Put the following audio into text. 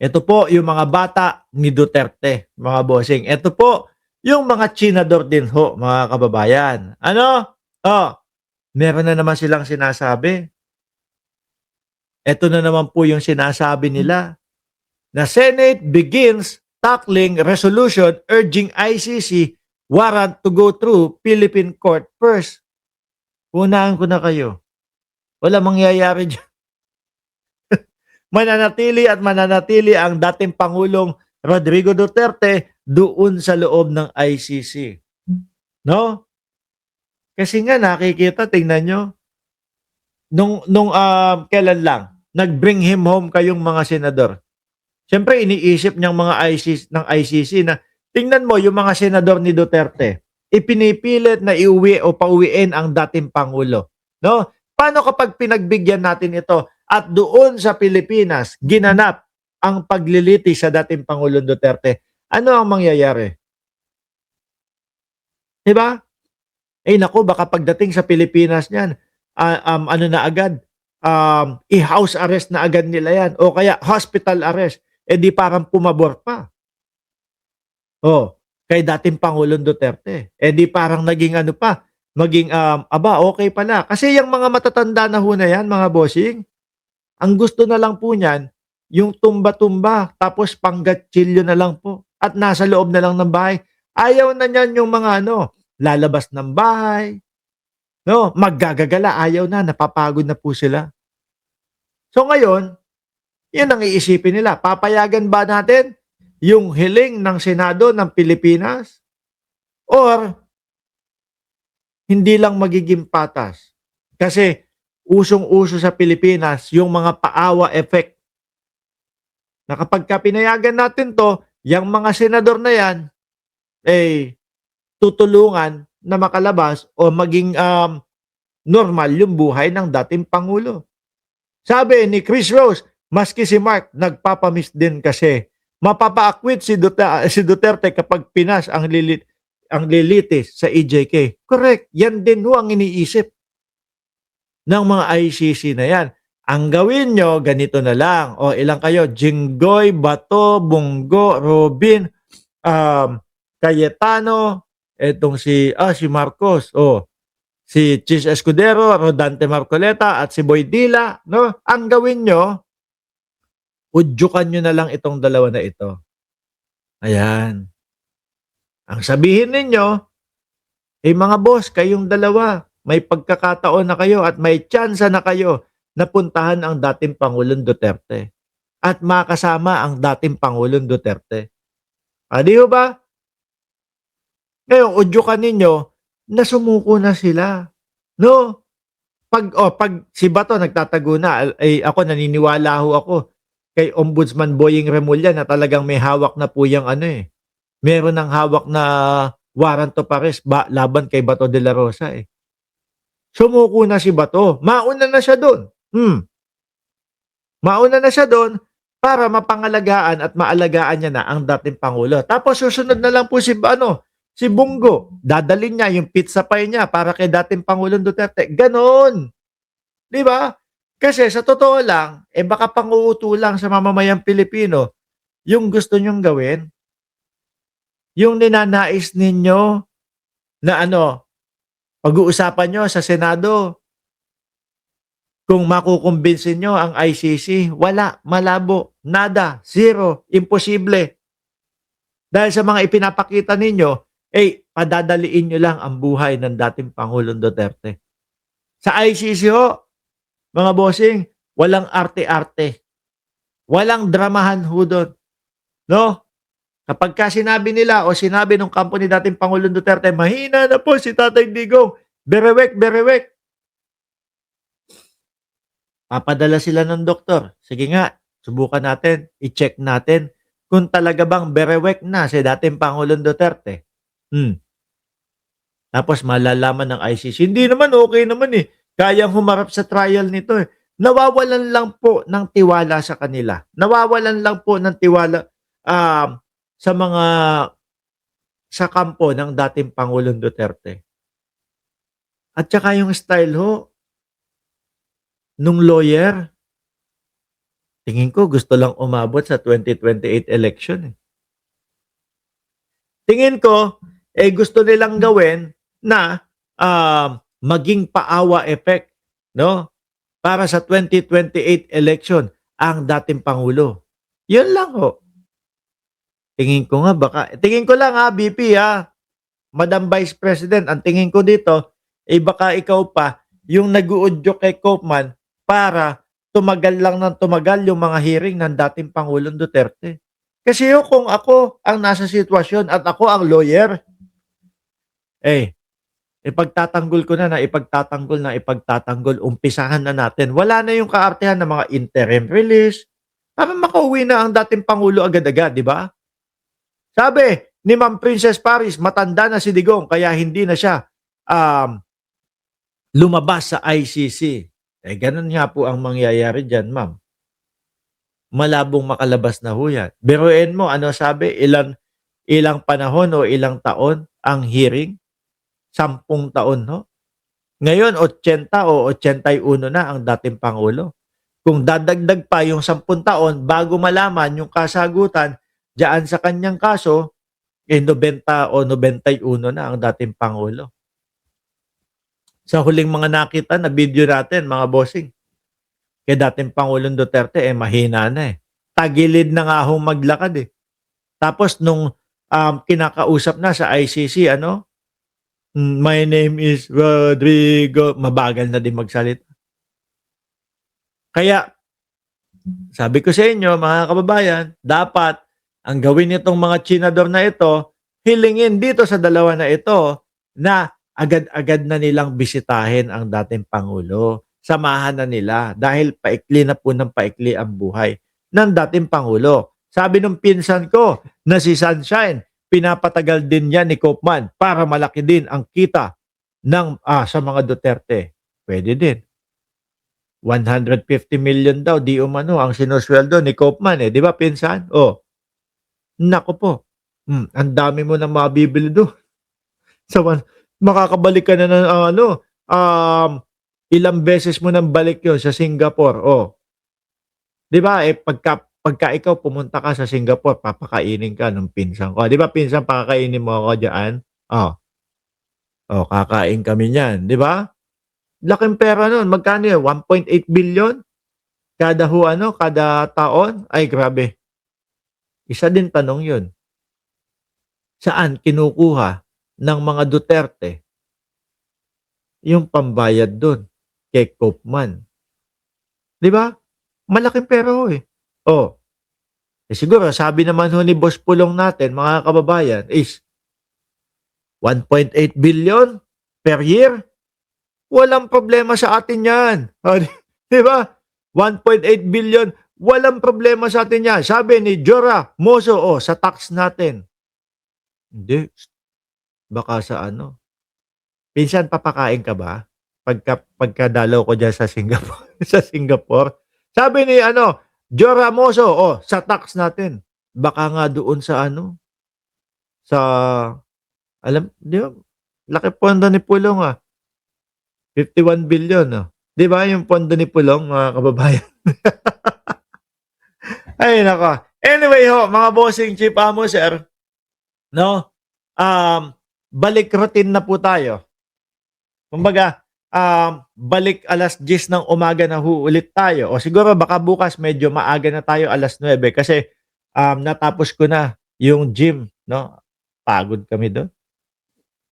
Ito po yung mga bata ni Duterte, mga bossing. Ito po yung mga tsinador din ho, mga kababayan. Ano? Oh, meron na naman silang sinasabi. Ito na naman po yung sinasabi nila na Senate begins tackling resolution urging ICC warrant to go through Philippine court first. Unahan ko na kayo. Wala mangyayari dyan. Mananatili at mananatili ang dating Pangulong Rodrigo Duterte doon sa loob ng ICC. No? Kasi nga nakikita, tingnan nyo, nung kailan lang, nag-bring him home kayong mga senador. Siyempre, iniisip niyang mga ng ICC na tingnan mo yung mga senador ni Duterte, ipinipilit na iuwi o pauwiin ang dating Pangulo. No? Paano kapag pinagbigyan natin ito at doon sa Pilipinas, ginanap ang pagliliti sa dating Pangulong Duterte? Ano ang mangyayari? Diba? Eh naku, baka pagdating sa Pilipinas niyan, ano na agad, i-house arrest na agad nila yan o kaya hospital arrest. Eh di parang pumabor pa. Oh, kay dating Pangulong Duterte. Eh di parang naging ano pa, maging aba, okay pala. Kasi yung mga matatanda na ho na yan, mga bossing, ang gusto na lang po niyan, yung tumba-tumba, tapos panggatsilyo na lang po. At nasa loob na lang ng bahay. Ayaw na niyan yung mga ano, lalabas ng bahay, no, maggagagala, ayaw na, napapagod na po sila. So ngayon, yun ang iisipin nila. Papayagan ba natin yung hiling ng Senado ng Pilipinas? Or hindi lang magiging patas? Kasi usong-uso sa Pilipinas yung mga paawa effect. Na kapag pinayagan natin to, yung mga senador na yan, eh, tutulungan na makalabas o maging normal yung buhay ng dating Pangulo. Sabi ni Chris Rose, maski si Mark nagpapamiss din kasi mapapa-acquit si Duterte kapag pinas ang lilitis sa EJK. Correct. Yan din ho ang iniisip ng mga ICC na yan. Ang gawin nyo, ganito na lang. O ilang kayo? Jinggoy, Bato, Bongo, Robin, Cayetano, etong si Marcos, si Chis Escudero, Rodante Marcoleta, at si Boy Dila, no? Ang gawin nyo, udyukan nyo na lang itong dalawa na ito. Ayan. Ang sabihin ninyo, mga boss, kayong dalawa, may pagkakataon na kayo at may tsansa na kayo na puntahan ang dating Pangulong Duterte at makasama ang dating Pangulong Duterte. Di ba? Ngayon, udyukan ninyo na sumuko na sila. No? Pag si Bato nagtatago na, ako naniniwala ho ako kay Ombudsman Boying Remulla na talagang may hawak na po yung meron ng hawak na warrant of arrest laban kay Bato de la Rosa Sumuko na si Bato. Mauna na siya doon. Mauna na siya doon para mapangalagaan at maalagaan niya na ang dating Pangulo. Tapos susunod na lang po si Bongo. Dadalhin niya yung pizza pie niya para kay dating Pangulong Duterte. Ganon. Di ba? Kasi sa totoo lang, baka panguuto lang sa mamamayang Pilipino yung gusto nyong gawin. Yung ninanais ninyo na pag-uusapan nyo sa Senado, kung makukumbinsin nyo ang ICC, wala, malabo, nada, zero, imposible. Dahil sa mga ipinapakita ninyo, padadaliin nyo lang ang buhay ng dating Pangulong Duterte. Sa ICC ho, mga bossing, walang arte-arte. Walang dramahan ho doon. No? Kapag sinabi nila o sinabi ng kampo ni dating Pangulong Duterte, mahina na po si Tatay Digong, berewek, berewek. Papadala sila ng doktor. Sige nga, subukan natin, i-check natin kung talaga bang berewek na si dating Pangulong Duterte. Tapos malalaman ng ICC, hindi naman, okay naman kayang humarap sa trial nito Nawawalan lang po ng tiwala sa kanila. Nawawalan lang po ng tiwala sa mga sa kampo ng dating Pangulong Duterte. At saka yung style ho nung lawyer, Tingin ko gusto lang umabot sa 2028 election, eh. Tingin ko, gusto nilang gawin na, maging paawa effect, 'no, para sa 2028 election ang dating pangulo. 'Yun lang ho. Tingin ko nga baka tingin ko lang ha, BP ha, Madam Vice President, ang tingin ko dito, baka ikaw pa yung nag-uudyok kay Koopman para tumagal lang ng tumagal yung mga hearing ng dating Pangulong Duterte. Kasi ho, kung ako ang nasa sitwasyon at ako ang lawyer, eh, ipagtatanggol ko na ipagtatanggol, umpisahan na natin. Wala na yung kaartehan ng mga interim release para makauwi na ang dating Pangulo agad-agad, di ba? Sabi ni Ma'am Princess Paris, matanda na si Digong kaya hindi na siya um, lumabas sa ICC. Ganun nga po ang mangyayari dyan, ma'am. Malabong makalabas na ho yan. Biruin mo, ano sabi, ilang panahon o ilang taon ang hearing? 10 taon, no? Ngayon, 80 o 81 na ang dating Pangulo. Kung dadagdag pa yung 10 taon bago malaman yung kasagutan diyan sa kanyang kaso, 90 o 91 na ang dating Pangulo. Sa huling mga nakita na video natin, mga bossing, kay dating Pangulong Duterte, mahina na eh. Tagilid na nga hong maglakad eh. Tapos nung kinakausap na sa ICC, ano, my name is Rodrigo, mabagal na din magsalita. Kaya, sabi ko sa inyo, mga kababayan, dapat ang gawin nitong mga chinador na ito, hilingin dito sa dalawa na ito na agad-agad na nilang bisitahin ang dating Pangulo. Samahan na nila dahil paikli na po ng paikli ang buhay ng dating Pangulo. Sabi ng pinsan ko na si Sunshine, pinapatagal din yan ni Koopman para malaki din ang kita ng sa mga Duterte. Pwede din. 150 million daw, di umano, ang sinusweldo ni Koopman eh. Di ba, pinsan? Oh, nako po. Ang dami mo na mabibili doon. Makakabalik ka na ng ilang beses mo nang balik yon sa Singapore. Oh. Di ba, pagka ikaw pumunta ka sa Singapore, papakainin ka ng pinsan ko. Di ba, pinsan, pakakainin mo ako dyan? Oh. Oh, kakain kami niyan. Di ba? Laking pera nun. Magkano yun? 1.8 billion? Kada taon? Ay, grabe. Isa din tanong yun. Saan kinukuha ng mga Duterte yung pambayad doon kay Koopman? Di ba? Malaking pera ho eh. Oh. Siguro, sabi naman ho ni Boss Pulong natin, mga kababayan, is 1.8 billion per year? Walang problema sa atin yan. Di ba? 1.8 billion, walang problema sa atin yan. Sabi ni Jora Moso, sa tax natin. Hindi. Baka sa ano. Pinsan, papakain ka ba? Pagkadalaw ko dyan sa Singapore. sa Singapore. Sabi ni Jora Moso, sa tax natin. Baka nga doon sa di ba? Laki pondo ni Pulong 51 billion. Di ba yung pondo ni Pulong, mga kababayan? Ay, nako. Anyway ho, mga bossing chief amo, sir, no? Balik routine na po tayo. Kumbaga, balik alas 10 ng umaga na ulit tayo. O siguro baka bukas medyo maaga na tayo alas 9 kasi natapos ko na yung gym, no? Pagod kami doon.